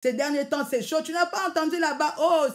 Ces derniers temps, c'est chaud. Tu n'as pas entendu là-bas. Oh,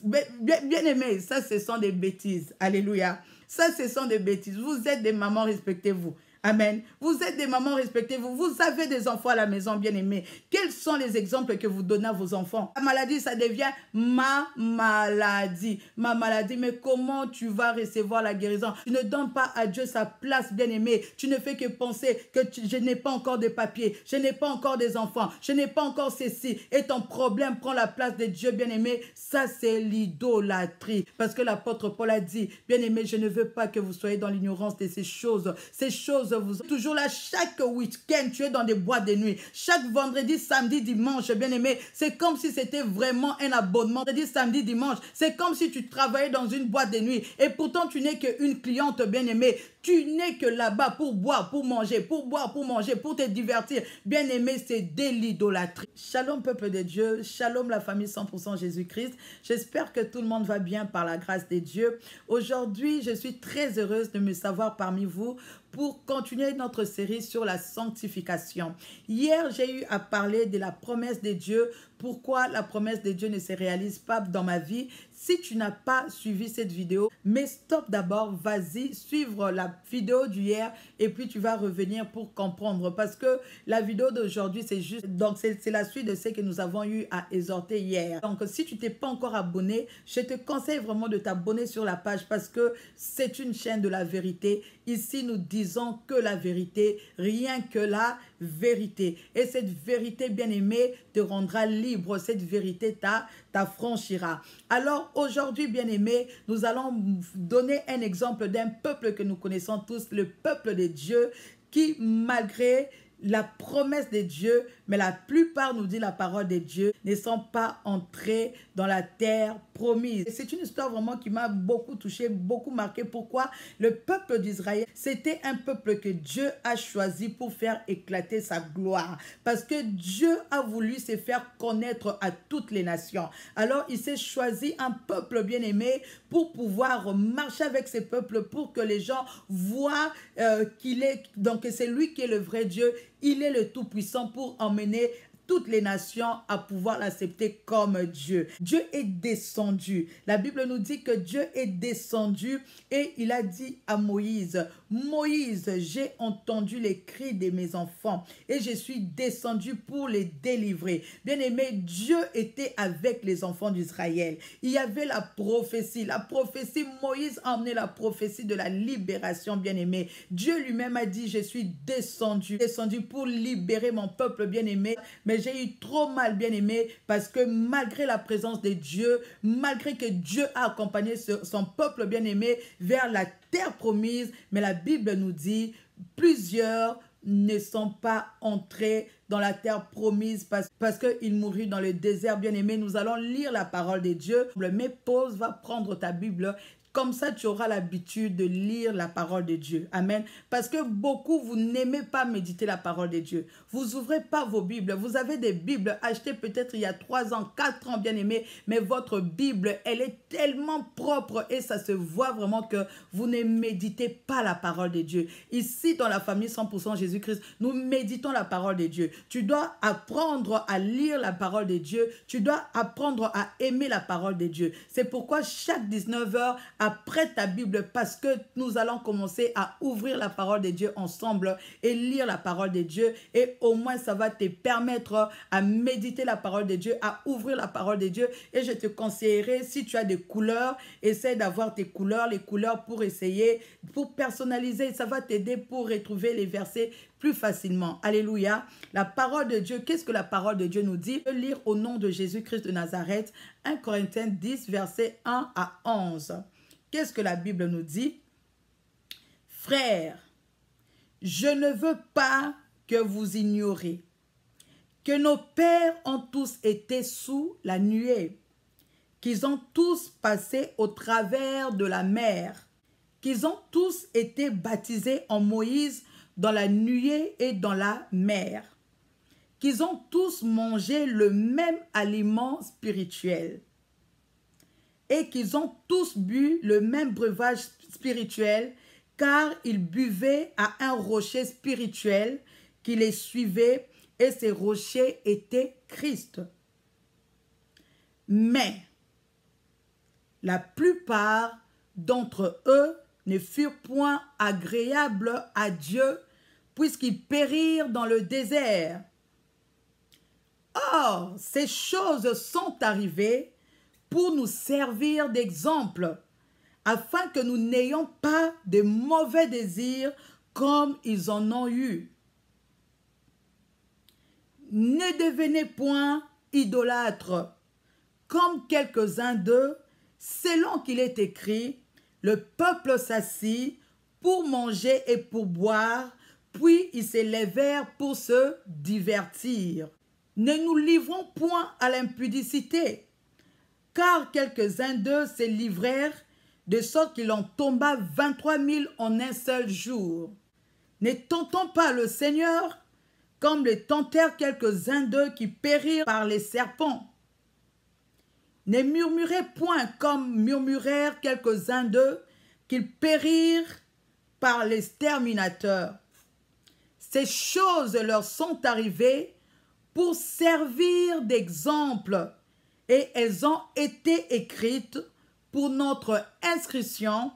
bien aimé. Ça, ce sont des bêtises. Alléluia. Ça, ce sont des bêtises. Vous êtes des mamans, respectez-vous. Amen. Vous êtes des mamans, respectez-vous. Vous avez des enfants à la maison, bien-aimés. Quels sont les exemples que vous donnez à vos enfants? La maladie, ça devient ma maladie. Ma maladie, mais comment tu vas recevoir la guérison? Tu ne donnes pas à Dieu sa place, bien-aimé. Tu ne fais que penser que je n'ai pas encore de papiers, je n'ai pas encore des enfants, je n'ai pas encore ceci. Et ton problème prend la place de Dieu, bien-aimé. Ça, c'est l'idolâtrie. Parce que l'apôtre Paul a dit, bien-aimé, je ne veux pas que vous soyez dans l'ignorance de ces choses. Ces choses vous toujours là, chaque week-end, tu es dans des boîtes de nuit. Chaque vendredi, samedi, dimanche, bien-aimé, c'est comme si c'était vraiment un abonnement. Vendredi, samedi, dimanche, c'est comme si tu travaillais dans une boîte de nuit. Et pourtant, tu n'es qu'une cliente, bien-aimée. Tu n'es que là-bas pour boire, pour manger, pour boire, pour manger, pour te divertir. Bien-aimé, c'est de l'idolâtrie. Shalom, peuple de Dieu. Shalom, la famille 100% Jésus-Christ. J'espère que tout le monde va bien par la grâce de Dieu. Aujourd'hui, je suis très heureuse de me savoir parmi vous pour continuer notre série sur la sanctification. Hier, j'ai eu à parler de la promesse de Dieu. Pourquoi la promesse de Dieu ne se réalise pas dans ma vie? Si tu n'as pas suivi cette vidéo, mais stop d'abord, vas-y, suivre la vidéo d'hier et puis tu vas revenir pour comprendre. Parce que la vidéo d'aujourd'hui, c'est juste, donc c'est la suite de ce que nous avons eu à exhorter hier. Donc, si tu t'es pas encore abonné, je te conseille vraiment de t'abonner sur la page parce que c'est une chaîne de la vérité. Ici, nous disons que la vérité, rien que la vérité. Et cette vérité, bien-aimée, te rendra libre. Cette vérité t'affranchira. Alors, aujourd'hui, bien-aimés, nous allons donner un exemple d'un peuple que nous connaissons tous, le peuple de Dieu, qui, malgré la promesse de Dieu, mais la plupart, nous dit la parole de Dieu, ne sont pas entrés dans la terre promise. C'est une histoire vraiment qui m'a beaucoup touché, beaucoup marqué. Pourquoi? Le peuple d'Israël, c'était un peuple que Dieu a choisi pour faire éclater sa gloire. Parce que Dieu a voulu se faire connaître à toutes les nations. Alors, il s'est choisi un peuple bien-aimé pour pouvoir marcher avec ce peuple, pour que les gens voient qu'il est, donc c'est lui qui est le vrai Dieu. Il est le Tout-Puissant pour emmener toutes les nations à pouvoir l'accepter comme Dieu. Dieu est descendu. La Bible nous dit que Dieu est descendu et il a dit à Moïse, Moïse, j'ai entendu les cris de mes enfants et je suis descendu pour les délivrer. Bien-aimé, Dieu était avec les enfants d'Israël. Il y avait la prophétie. La prophétie, Moïse a emmené la prophétie de la libération, bien-aimé. Dieu lui-même a dit, je suis descendu pour libérer mon peuple, bien-aimé. Mais j'ai eu trop mal, bien-aimé, parce que malgré la présence de Dieu, malgré que Dieu a accompagné son peuple, bien-aimé, vers la terre promise, mais la Bible nous dit, plusieurs ne sont pas entrés dans la terre promise parce qu'ils moururent dans le désert, bien-aimé. Nous allons lire la parole de Dieu. Mais pause, va prendre ta Bible. Comme ça, tu auras l'habitude de lire la parole de Dieu. Amen. Parce que beaucoup, vous n'aimez pas méditer la parole de Dieu. Vous n'ouvrez pas vos Bibles. Vous avez des Bibles achetées peut-être il y a 3 ans, 4 ans, bien aimé. Mais votre Bible, elle est tellement propre et ça se voit vraiment que vous ne méditez pas la parole de Dieu. Ici, dans la famille 100% Jésus-Christ, nous méditons la parole de Dieu. Tu dois apprendre à lire la parole de Dieu. Tu dois apprendre à aimer la parole de Dieu. C'est pourquoi chaque 19h, après ta Bible, parce que nous allons commencer à ouvrir la parole de Dieu ensemble et lire la parole de Dieu. Et au moins, ça va te permettre à méditer la parole de Dieu, à ouvrir la parole de Dieu. Et je te conseillerais, si tu as des couleurs, essaie d'avoir tes couleurs, les couleurs pour essayer, pour personnaliser. Ça va t'aider pour retrouver les versets plus facilement. Alléluia. La parole de Dieu, qu'est-ce que la parole de Dieu nous dit? Je vais lire au nom de Jésus-Christ de Nazareth, 1 Corinthiens 10, versets 1 à 11. Qu'est-ce que la Bible nous dit? Frères, je ne veux pas que vous ignoriez que nos pères ont tous été sous la nuée, qu'ils ont tous passé au travers de la mer, qu'ils ont tous été baptisés en Moïse dans la nuée et dans la mer, qu'ils ont tous mangé le même aliment spirituel, et qu'ils ont tous bu le même breuvage spirituel, car ils buvaient à un rocher spirituel qui les suivait, et ces rochers étaient Christ. Mais la plupart d'entre eux ne furent point agréables à Dieu, puisqu'ils périrent dans le désert. Or, ces choses sont arrivées pour nous servir d'exemple, afin que nous n'ayons pas de mauvais désirs comme ils en ont eu. Ne devenez point idolâtres, comme quelques-uns d'eux, selon qu'il est écrit, le peuple s'assit pour manger et pour boire, puis ils se levèrent pour se divertir. Ne nous livrons point à l'impudicité, car quelques-uns d'eux se livrèrent, de sorte qu'il en tomba 23 000 en un seul jour. Ne tentons pas le Seigneur, comme le tentèrent quelques-uns d'eux qui périrent par les serpents. Ne murmurez point comme murmurèrent quelques-uns d'eux, qu'ils périrent par l'exterminateur. Ces choses leur sont arrivées pour servir d'exemple, et elles ont été écrites pour notre inscription,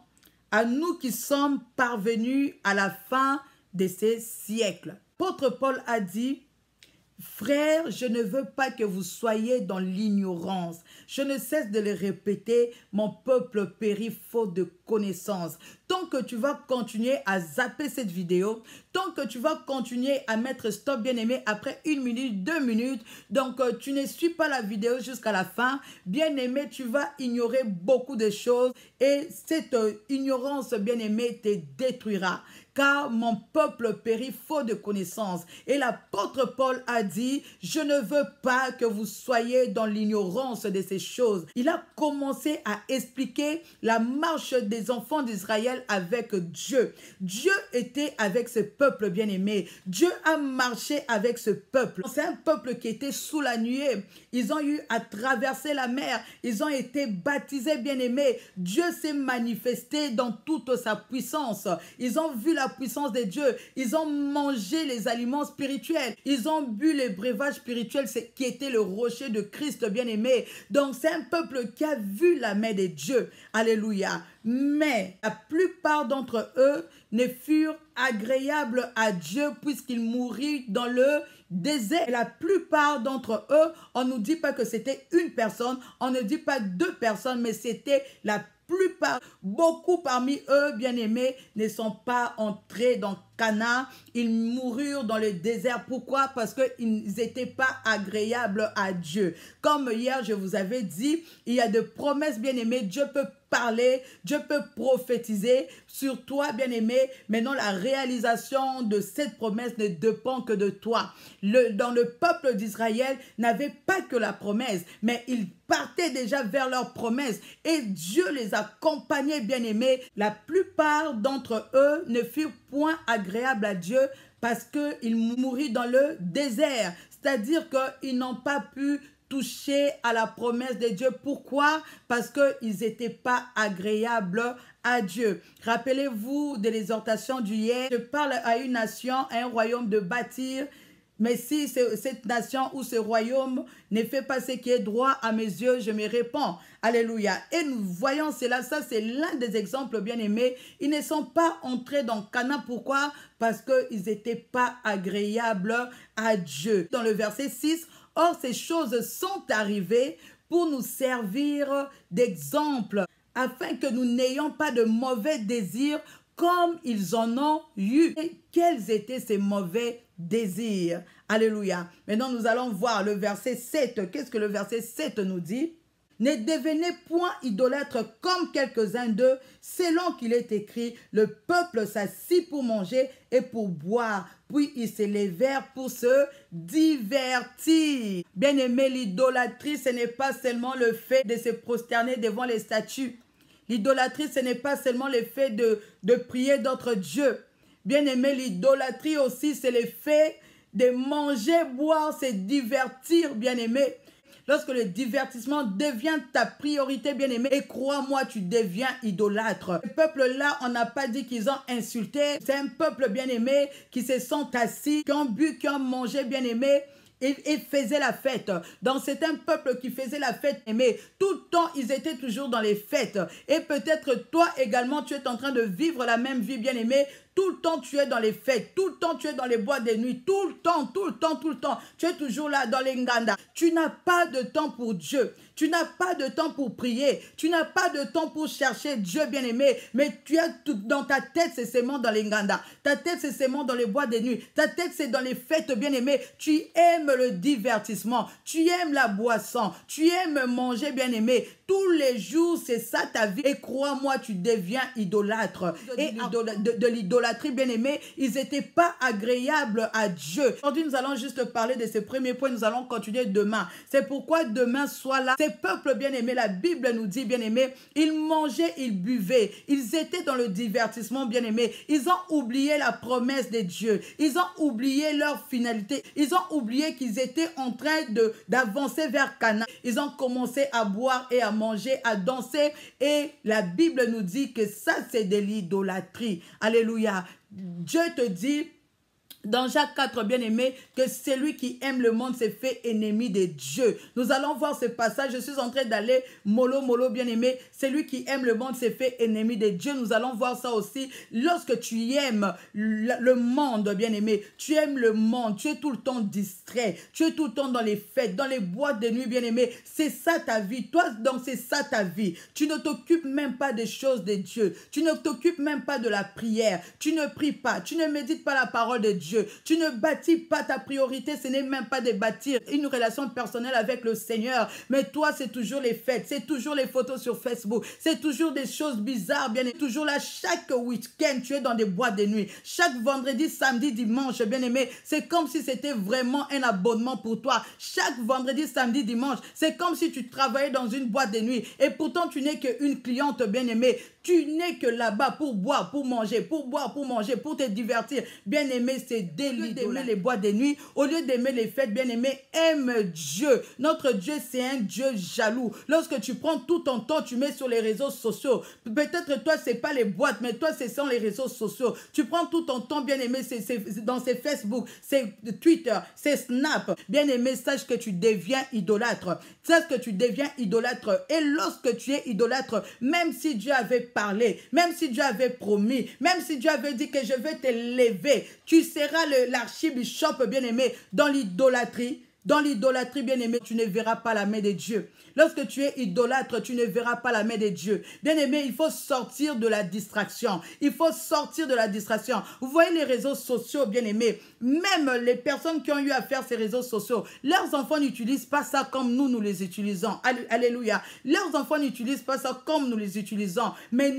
à nous qui sommes parvenus à la fin de ces siècles. L'apôtre Paul a dit, « Frères, je ne veux pas que vous soyez dans l'ignorance. Je ne cesse de le répéter, mon peuple périt faute de connaissance. » Tant que tu vas continuer à zapper cette vidéo, tant que tu vas continuer à mettre stop bien-aimé après 1 minute, 2 minutes, donc tu ne suis pas la vidéo jusqu'à la fin, bien-aimé, tu vas ignorer beaucoup de choses et cette ignorance, bien-aimé, te détruira. Car mon peuple périt faute de connaissance. Et l'apôtre Paul a dit, je ne veux pas que vous soyez dans l'ignorance de ces choses. Il a commencé à expliquer la marche des enfants d'Israël avec Dieu. Dieu était avec ce peuple bien-aimé. Dieu a marché avec ce peuple. C'est un peuple qui était sous la nuée. Ils ont eu à traverser la mer. Ils ont été baptisés bien-aimés. Dieu s'est manifesté dans toute sa puissance. Ils ont vu la puissance de Dieu. Ils ont mangé les aliments spirituels. Ils ont bu les breuvages spirituels qui était le rocher de Christ bien-aimé. Donc c'est un peuple qui a vu la main de Dieu. Alléluia. Mais la plupart d'entre eux ne furent agréables à Dieu puisqu'ils moururent dans le désert. Et la plupart d'entre eux, on ne nous dit pas que c'était une personne, on ne dit pas 2 personnes, mais c'était la plupart. Beaucoup parmi eux, bien-aimés, ne sont pas entrés dans Canaan. Ils moururent dans le désert. Pourquoi? Parce qu'ils n'étaient pas agréables à Dieu. Comme hier, je vous avais dit, il y a des promesses, bien-aimés. Dieu peut parler, Dieu peut prophétiser sur toi, bien-aimé. Maintenant, la réalisation de cette promesse ne dépend que de toi. Dans le peuple d'Israël, n'avait pas que la promesse, mais ils partaient déjà vers leur promesse. Et Dieu les accompagnait, bien-aimés. La plupart d'entre eux ne furent point agréables à Dieu parce qu'ils moururent dans le désert. C'est-à-dire qu'ils n'ont pas pu toucher à la promesse de Dieu. Pourquoi? Parce qu'ils n'étaient pas agréables à Dieu. Rappelez-vous de l'exhortation d'hier. Je parle à une nation, à un royaume de bâtir. Mais si cette nation ou ce royaume ne fait pas ce qui est droit à mes yeux, je me répands. Alléluia. Et nous voyons cela, ça c'est l'un des exemples bien-aimés. Ils ne sont pas entrés dans Canaan. Pourquoi? Parce qu'ils n'étaient pas agréables à Dieu. Dans le verset 6, « Or ces choses sont arrivées pour nous servir d'exemple, afin que nous n'ayons pas de mauvais désirs comme ils en ont eu. » Et quels étaient ces mauvais désirs? Alléluia. Maintenant, nous allons voir le verset 7. Qu'est-ce que le verset 7 nous dit? « Ne devenez point idolâtres comme quelques-uns d'eux, selon qu'il est écrit, le peuple s'assit pour manger et pour boire, puis ils se levèrent pour se divertir. » Bien-aimé, l'idolâtrie, ce n'est pas seulement le fait de se prosterner devant les statues. L'idolâtrie, ce n'est pas seulement le fait de prier d'autres dieux. Bien-aimé, l'idolâtrie aussi, c'est le fait de manger, boire, se divertir, bien-aimé. Lorsque le divertissement devient ta priorité, bien-aimé, et crois-moi, tu deviens idolâtre. Ce peuple-là, on n'a pas dit qu'ils ont insulté. C'est un peuple, bien-aimé, qui se sont assis, qui ont bu, qui ont mangé, bien-aimé. et faisaient la fête. Dans certains peuples qui faisaient la fête, mais tout le temps, ils étaient toujours dans les fêtes. Et peut-être toi également, tu es en train de vivre la même vie, bien-aimé. Tout le temps, tu es dans les fêtes. Tout le temps, tu es dans les boîtes de nuit. Tout le temps, tout le temps, tout le temps. Tu es toujours là dans les nganda. Tu n'as pas de temps pour Dieu. Tu n'as pas de temps pour prier. Tu n'as pas de temps pour chercher Dieu, bien-aimé. Mais tu as tout dans ta tête, c'est seulement dans les nganda. Ta tête, c'est seulement dans les boîtes de nuit. Ta tête, c'est dans les fêtes, bien-aimé. Tu aimes le divertissement. Tu aimes la boisson. Tu aimes manger, bien-aimé. Tous les jours, c'est ça ta vie. Et crois-moi, tu deviens idolâtre. Et de l'idolâtrie, bien-aimé, ils n'étaient pas agréables à Dieu. Aujourd'hui, nous allons juste parler de ce premier point. Nous allons continuer demain. C'est pourquoi demain, sois là. Ces peuples bien-aimés, la Bible nous dit, bien-aimés, ils mangeaient, ils buvaient. Ils étaient dans le divertissement, bien-aimés. Ils ont oublié la promesse de Dieu. Ils ont oublié leur finalité. Ils ont oublié qu'ils étaient en train d'avancer vers Canaan. Ils ont commencé à boire et à manger, à danser. Et la Bible nous dit que ça, c'est de l'idolâtrie. Alléluia. Dieu te dit dans Jacques 4, bien-aimé, que celui qui aime le monde s'est fait ennemi de Dieu. Nous allons voir ce passage. Je suis en train d'aller mollo, bien-aimé. Celui qui aime le monde s'est fait ennemi de Dieu. Nous allons voir ça aussi. Lorsque tu aimes le monde, bien-aimé, tu aimes le monde, tu es tout le temps distrait, tu es tout le temps dans les fêtes, dans les boîtes de nuit, bien-aimé. C'est ça ta vie. Toi, donc, c'est ça ta vie. Tu ne t'occupes même pas des choses de Dieu. Tu ne t'occupes même pas de la prière. Tu ne pries pas. Tu ne médites pas la parole de Dieu. Tu ne bâtis pas ta priorité, ce n'est même pas de bâtir une relation personnelle avec le Seigneur. Mais toi, c'est toujours les fêtes, c'est toujours les photos sur Facebook, c'est toujours des choses bizarres, bien aimé. Toujours là, chaque week-end, tu es dans des boîtes de nuit. Chaque vendredi, samedi, dimanche, bien aimé, c'est comme si c'était vraiment un abonnement pour toi. Chaque vendredi, samedi, dimanche, c'est comme si tu travaillais dans une boîte de nuit. Et pourtant, tu n'es qu'une cliente, bien aimée. Tu n'es que là-bas pour boire, pour manger, pour te divertir. Bien aimé, c'est d'aimer les boîtes de nuit. Au lieu d'aimer les fêtes, bien aimé, aime Dieu. Notre Dieu, c'est un Dieu jaloux. Lorsque tu prends tout ton temps, tu mets sur les réseaux sociaux. Peut-être toi, c'est pas les boîtes, mais toi, c'est sur les réseaux sociaux. Tu prends tout ton temps, bien aimé, c'est dans ces Facebook, c'est Twitter, c'est Snap. Bien aimé, sache que tu deviens idolâtre. Sache que tu deviens idolâtre. Et lorsque tu es idolâtre, même si Dieu avait parlé, même si Dieu avait promis, même si Dieu avait dit que je vais te lever, tu seras l'archibishop, bien-aimé, dans l'idolâtrie. Dans l'idolâtrie, bien-aimé, tu ne verras pas la main de Dieu. Lorsque tu es idolâtre, tu ne verras pas la main de Dieu. Bien-aimé, il faut sortir de la distraction. Il faut sortir de la distraction. Vous voyez les réseaux sociaux, bien-aimé. Même les personnes qui ont eu à faire ces réseaux sociaux, leurs enfants n'utilisent pas ça comme nous les utilisons. Alléluia. Leurs enfants n'utilisent pas ça comme nous les utilisons. Mais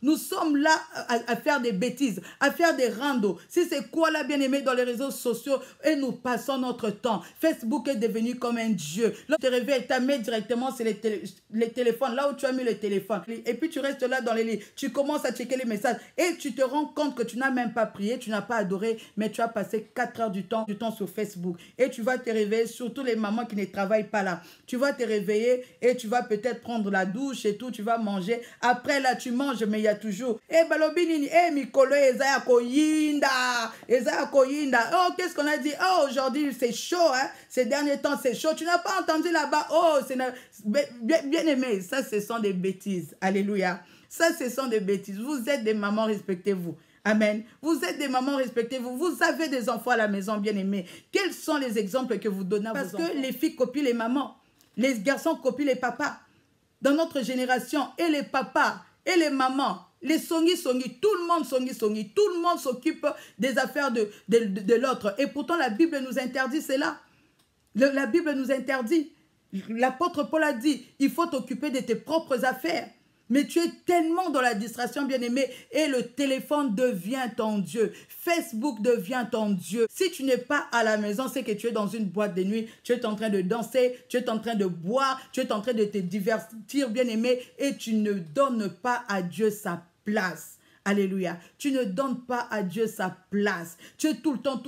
nous sommes là à faire des bêtises, à faire des randos. Si c'est quoi là, bien-aimé, dans les réseaux sociaux, et nous passons notre temps. Facebook est devenu comme un dieu. Là, tu te réveilles, tu mets directement c'est les téléphones, là où tu as mis le téléphone. Et puis tu restes là dans les lits. Tu commences à checker les messages et tu te rends compte que tu n'as même pas prié, tu n'as pas adoré, mais tu as passé 4 heures du temps sur Facebook. Et tu vas te réveiller, surtout les mamans qui ne travaillent pas là. Tu vas te réveiller et tu vas peut-être prendre la douche et tout, tu vas manger. Après là, tu manges, mais il y a toujours balobinini, mikolo, ezaya koyinda. Oh, qu'est-ce qu'on a dit? Oh, aujourd'hui, c'est chaud, hein? Ces derniers temps, c'est chaud. Tu n'as pas entendu là-bas? Oh, bien aimé, ça, ce sont des bêtises. Alléluia. Ça, ce sont des bêtises. Vous êtes des mamans, respectez-vous. Amen. Vous êtes des mamans, respectez-vous. Vous avez des enfants à la maison, bien aimés. Quels sont les exemples que vous donnez à vos enfants? Parce que les filles copient les mamans. Les garçons copient les papas. Dans notre génération, et les papas, et les mamans, les songi, tout le monde songi, tout le monde s'occupe des affaires de l'autre. Et pourtant, la Bible nous interdit cela. La Bible nous interdit. L'apôtre Paul a dit, il faut t'occuper de tes propres affaires. Mais tu es tellement dans la distraction, bien-aimé, et le téléphone devient ton Dieu. Facebook devient ton Dieu. Si tu n'es pas à la maison, c'est que tu es dans une boîte de nuit, tu es en train de danser, tu es en train de boire, tu es en train de te divertir, bien-aimé, et tu ne donnes pas à Dieu sa place. Alléluia. Tu ne donnes pas à Dieu sa place. Tu es tout le temps,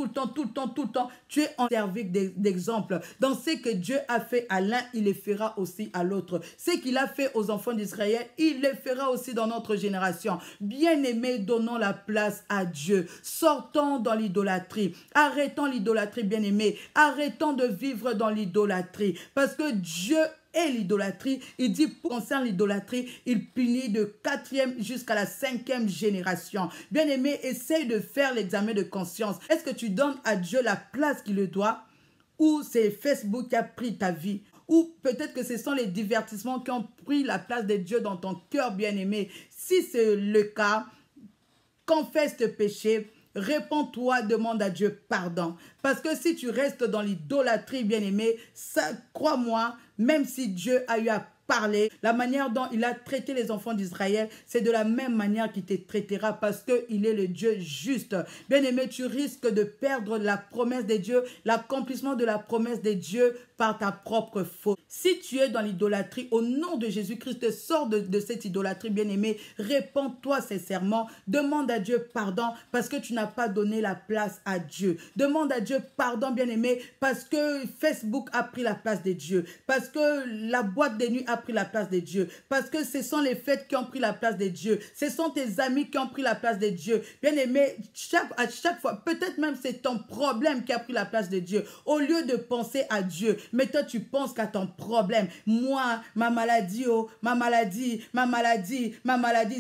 tu es en service d'exemple. Dans ce que Dieu a fait à l'un, il le fera aussi à l'autre. Ce qu'il a fait aux enfants d'Israël, il le fera aussi dans notre génération. Bien-aimés, donnons la place à Dieu. Sortons dans l'idolâtrie. Arrêtons l'idolâtrie, bien-aimés. Arrêtons de vivre dans l'idolâtrie. Parce que Dieu et l'idolâtrie, il dit concernant l'idolâtrie, il punit de 4e jusqu'à la 5e génération. Bien-aimé, essaye de faire l'examen de conscience. Est-ce que tu donnes à Dieu la place qu'il le doit, ou c'est Facebook qui a pris ta vie? Ou peut-être que ce sont les divertissements qui ont pris la place de Dieu dans ton cœur, bien-aimé. Si c'est le cas, confesse tes péchés, réponds-toi, demande à Dieu pardon. Parce que si tu restes dans l'idolâtrie, bien-aimé, ça, crois-moi, même si Dieu a eu à parler, la manière dont il a traité les enfants d'Israël, c'est de la même manière qu'il te traitera parce qu'il est le Dieu juste. Bien-aimé, tu risques de perdre la promesse de Dieu, l'accomplissement de la promesse de Dieu par ta propre faute. Si tu es dans l'idolâtrie, au nom de Jésus-Christ, sors de cette idolâtrie, bien-aimé, réponds-toi sincèrement, demande à Dieu pardon parce que tu n'as pas donné la place à Dieu. Demande à Dieu pardon, bien-aimé, parce que Facebook a pris la place de Dieu, parce que la boîte de nuit a pris la place de Dieu, parce que ce sont les fêtes qui ont pris la place de Dieu, ce sont tes amis qui ont pris la place de Dieu. Bien-aimé, à chaque fois, peut-être même c'est ton problème qui a pris la place de Dieu. Au lieu de penser à Dieu, mais toi tu penses qu'à ton problème. Moi, ma maladie, ma maladie,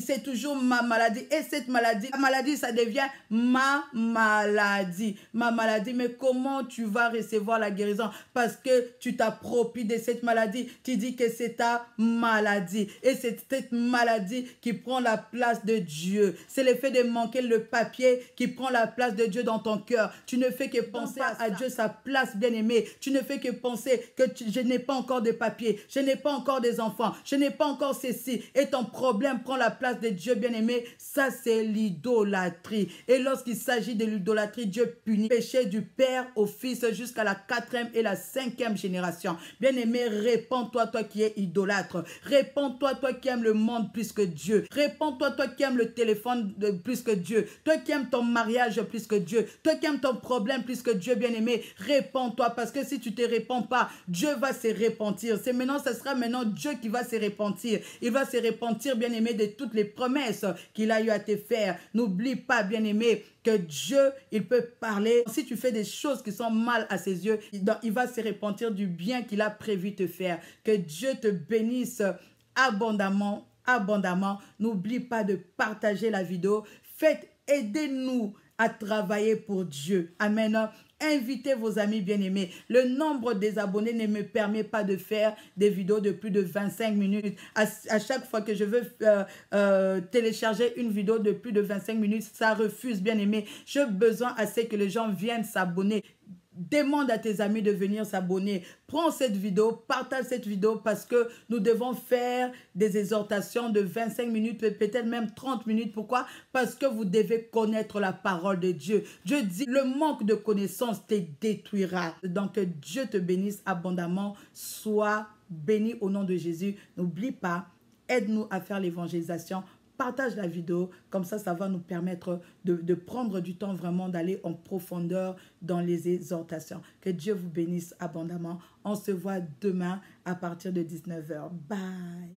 c'est toujours ma maladie. Et cette maladie, la maladie, ça devient ma maladie. Ma maladie, mais comment tu vas recevoir la guérison? Parce que tu t'appropries de cette maladie. Tu dis que c'est ta maladie. Et c'est cette maladie qui prend la place de Dieu. C'est le fait de manquer le papier qui prend la place de Dieu dans ton cœur. Tu ne fais que penser à Dieu, sa place, bien-aimé. Tu ne fais que penser que je n'ai pas encore de papier, je n'ai pas encore des enfants, je n'ai pas encore ceci. Et ton problème prend la place de Dieu, bien-aimé. Ça, c'est l'idolâtrie. Et lorsqu'il s'agit de l'idolâtrie, Dieu punit le péché du Père au Fils jusqu'à la 4e et la 5e génération. Bien-aimé, réponds-toi, toi qui es idolâtre. Réponds-toi, toi qui aimes le monde plus que Dieu. Réponds-toi, toi qui aimes le téléphone plus que Dieu. Toi qui aimes ton mariage plus que Dieu. Toi qui aimes ton problème plus que Dieu, bien-aimé. Réponds-toi, parce que si tu te réponds pas, Dieu va se repentir. C'est maintenant, ce sera maintenant Dieu qui va se repentir. Il va se repentir, bien-aimé, de toutes les promesses qu'il a eu à te faire. N'oublie pas, bien-aimé, que Dieu, il peut parler. Si tu fais des choses qui sont mal à ses yeux, il va se repentir du bien qu'il a prévu te faire. Que Dieu te bénisse abondamment, abondamment. N'oublie pas de partager la vidéo. Aidez-nous à travailler pour Dieu. Amen. Invitez vos amis bien-aimés. Le nombre des abonnés ne me permet pas de faire des vidéos de plus de 25 minutes. À chaque fois que je veux télécharger une vidéo de plus de 25 minutes, ça refuse, bien-aimé. J'ai besoin à ce que les gens viennent s'abonner. Demande à tes amis de venir s'abonner. Prends cette vidéo, partage cette vidéo parce que nous devons faire des exhortations de 25 minutes, peut-être même 30 minutes. Pourquoi? Parce que vous devez connaître la parole de Dieu. Dieu dit, le manque de connaissance te détruira. Donc, que Dieu te bénisse abondamment. Sois béni au nom de Jésus. N'oublie pas, aide-nous à faire l'évangélisation. Partage la vidéo, comme ça va nous permettre de prendre du temps vraiment d'aller en profondeur dans les exhortations. Que Dieu vous bénisse abondamment. On se voit demain à partir de 19h. Bye.